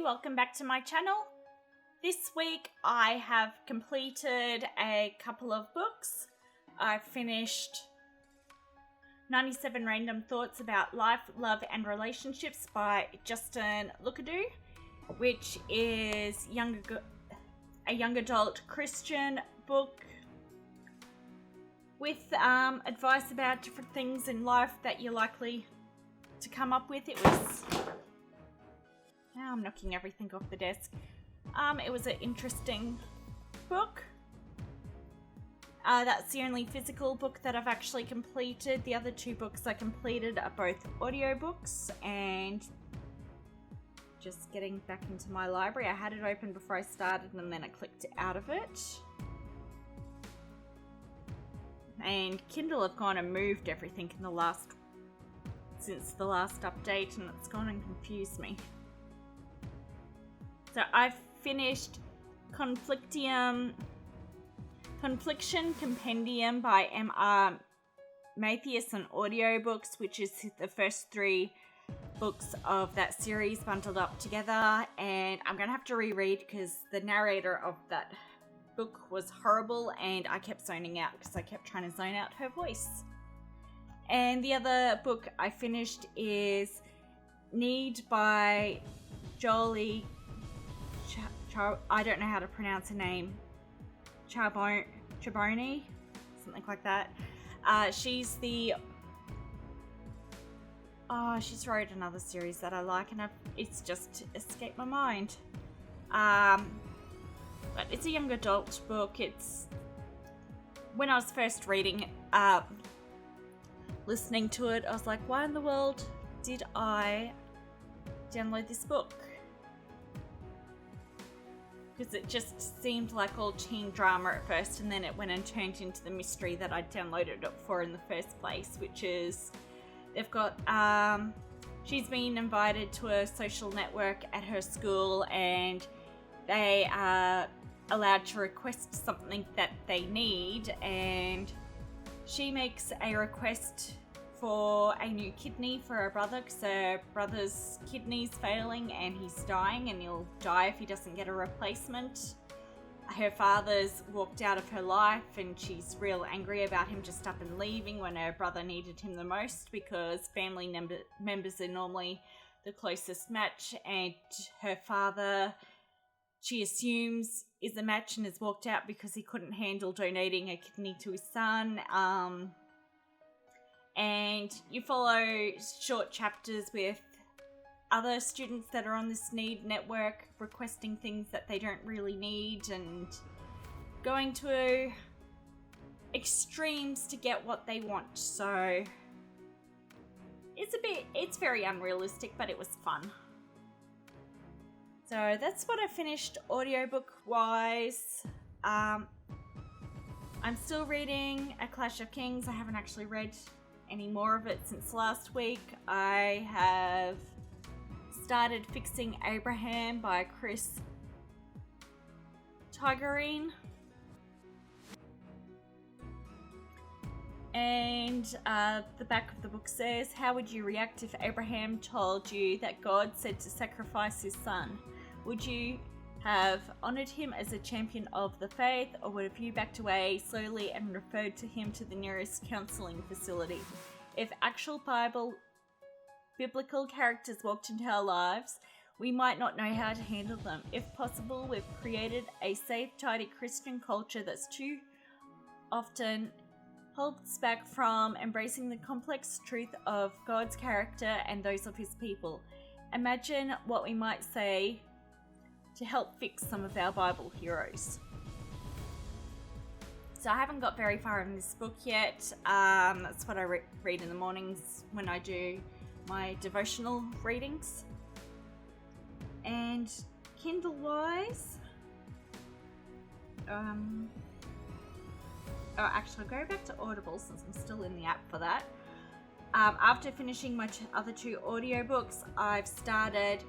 welcome back to my channel. This week I have completed a couple of books. I finished 97 Random Thoughts About Life, Love and Relationships by Justin Lookadoo, which is a young adult Christian book with advice about different things in life that you're likely to come up with. Now I'm knocking everything off the desk. It was an interesting book. That's the only physical book that I've actually completed. The other two books I completed are both audiobooks, and just getting back into my library. I had it open before I started and then I clicked out of it. And Kindle have gone and moved everything since the last update, and it's gone and confused me. So I've finished Confliction Compendium by M.R. Mathias on audiobooks, which is the first 3 books of that series bundled up together, and I'm going to have to reread because the narrator of that book was horrible and I kept zoning out because I kept trying to zone out her voice. And the other book I finished is Need by Jolie I don't know how to pronounce her name. Charboni, something like that. She's wrote another series that I like, and it's just escaped my mind. But it's a young adult book. When I was first reading it, listening to it, I was like, why in the world did I download this book? Because it just seemed like all teen drama at first, and then it went and turned into the mystery that I downloaded it for in the first place, which is they've got she's been invited to a social network at her school, and they are allowed to request something that they need, and she makes a request for a new kidney for her brother because her brother's kidney's failing and he's dying, and he'll die if he doesn't get a replacement. Her father's walked out of her life and she's real angry about him just up and leaving when her brother needed him the most, because family members are normally the closest match, and her father, she assumes, is a match and has walked out because he couldn't handle donating a kidney to his son. And you follow short chapters with other students that are on this need network requesting things that they don't really need and going to extremes to get what they want. So it's very unrealistic, but it was fun. So that's what I finished audiobook wise. I'm still reading A Clash of Kings. I haven't actually read any more of it since last week. I have started Fixing Abraham by Chris Tigerine. And the back of the book says, how would you react if Abraham told you that God said to sacrifice his son? Would you have honoured him as a champion of the faith, or would have you backed away slowly and referred to him to the nearest counselling facility? If actual biblical characters walked into our lives, we might not know how to handle them. If possible, we've created a safe, tidy Christian culture that's too often holds back from embracing the complex truth of God's character and those of his people. Imagine what we might say to help fix some of our Bible heroes. So I haven't got very far in this book yet. That's what I read in the mornings when I do my devotional readings. And Kindle wise, actually I'll go back to Audible since I'm still in the app for that. After finishing my other 2 audiobooks, I've started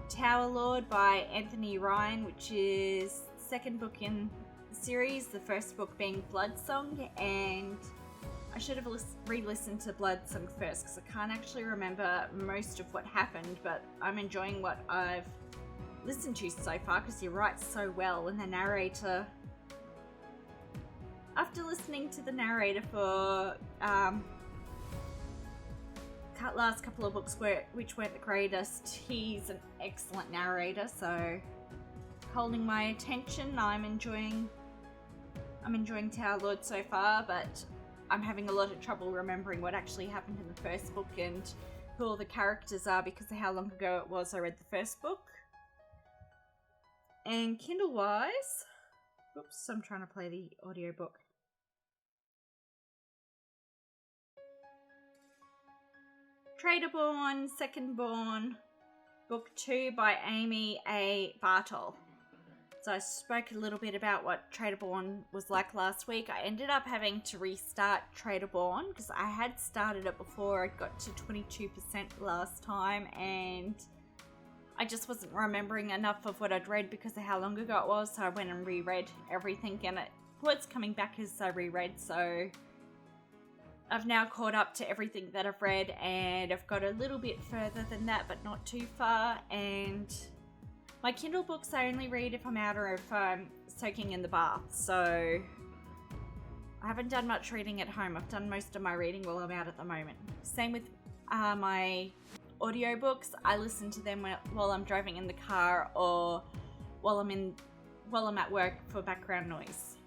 Tower Lord by Anthony Ryan, which is the second book in the series, the first book being Blood Song, and I should have re-listened to Blood Song first because I can't actually remember most of what happened, but I'm enjoying what I've listened to so far because he writes so well, and the narrator. After listening to the narrator for last couple of books which weren't the greatest, he's an excellent narrator, so holding my attention. I'm enjoying Tower Lord so far, but I'm having a lot of trouble remembering what actually happened in the first book and who all the characters are because of how long ago it was I read the first book. And Kindle wise, oops, I'm trying to play the audiobook. Traderborn, Secondborn, Book 2 by Amy A. Bartol. So I spoke a little bit about what Traderborn was like last week. I ended up having to restart Traderborn because I had started it before. I got to 22% last time and I just wasn't remembering enough of what I'd read because of how long ago it was. So I went and reread everything and it was coming back as I reread. So I've now caught up to everything that I've read and I've got a little bit further than that, but not too far. And my Kindle books I only read if I'm out or if I'm soaking in the bath. So I haven't done much reading at home. I've done most of my reading while I'm out at the moment. Same with my audiobooks. I listen to them while I'm driving in the car or while I'm at work for background noise.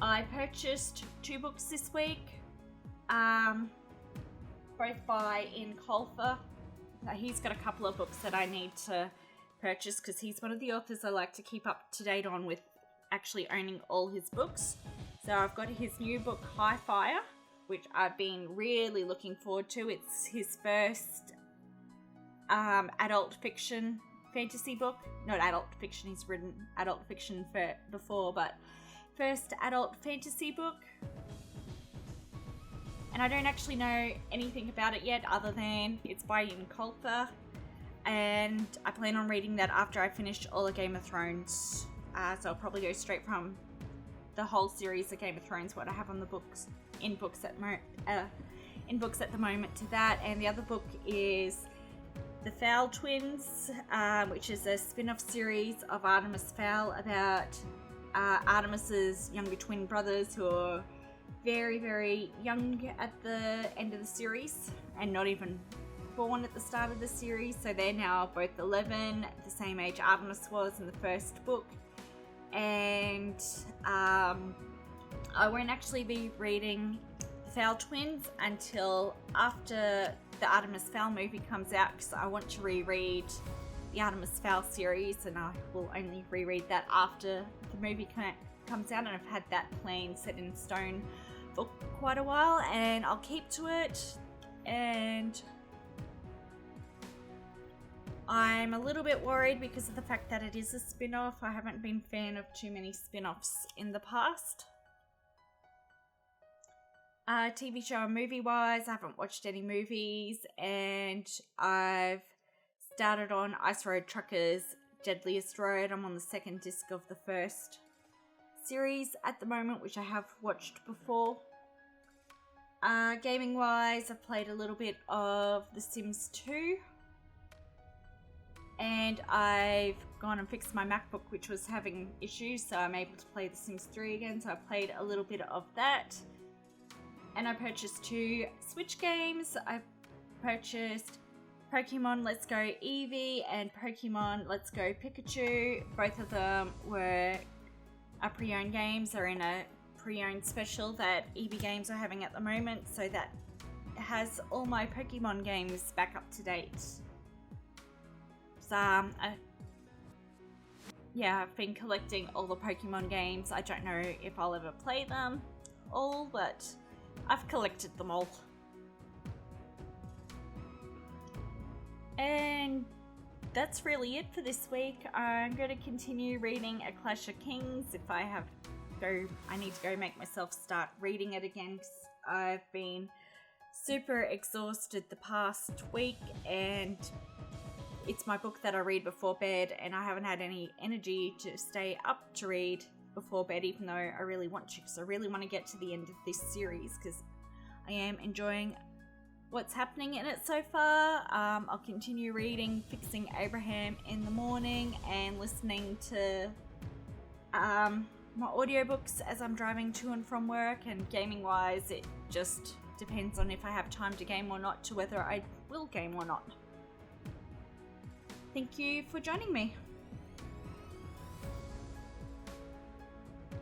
I purchased 2 books this week, both by Ian Colfer. He's got a couple of books that I need to purchase because he's one of the authors I like to keep up to date on with actually owning all his books. So I've got his new book, High Fire, which I've been really looking forward to. It's his first adult fiction fantasy book. Not adult fiction, he's written adult fiction before, but first adult fantasy book. And I don't actually know anything about it yet other than it's by Ian Colfer, and I plan on reading that after I finish all of Game of Thrones. So I'll probably go straight from the whole series of Game of Thrones, what I have on the books at the moment, to that. And the other book is The Fowl Twins, which is a spin-off series of Artemis Fowl about Artemis's younger twin brothers who are very, very young at the end of the series and not even born at the start of the series. So they're now both 11, the same age Artemis was in the first book. And I won't actually be reading The Fowl Twins until after the Artemis Fowl movie comes out because I want to reread the Artemis Fowl series, and I will only reread that after the movie comes out, and I've had that plan set in stone for quite a while and I'll keep to it. And I'm a little bit worried because of the fact that it is a spin-off. I haven't been a fan of too many spin-offs in the past. TV show and movie wise, I haven't watched any movies, and I've started on Ice Road Truckers Deadliest Road. I'm on the second disc of the first series at the moment, which I have watched before. Gaming wise, I've played a little bit of The Sims 2, and I've gone and fixed my MacBook, which was having issues, so I'm able to play The Sims 3 again. So I played a little bit of that, and I purchased 2 Switch games. I purchased Pokemon Let's Go Eevee and Pokemon Let's Go Pikachu. Both of them were pre-owned games. They're in a pre-owned special that EB Games are having at the moment, so that has all my Pokemon games back up to date. So I've been collecting all the Pokemon games. I don't know if I'll ever play them all, but I've collected them all. And that's really it for this week. I'm going to continue reading A Clash of Kings. If I need to go make myself start reading it again because I've been super exhausted the past week, and it's my book that I read before bed, and I haven't had any energy to stay up to read before bed, even though I really want to, because I really want to get to the end of this series because I am enjoying what's happening in it so far. I'll continue reading Fixing Abraham in the morning and listening to my audiobooks as I'm driving to and from work, and gaming wise it just depends on if I have time to game or not, to whether I will game or not. Thank you for joining me.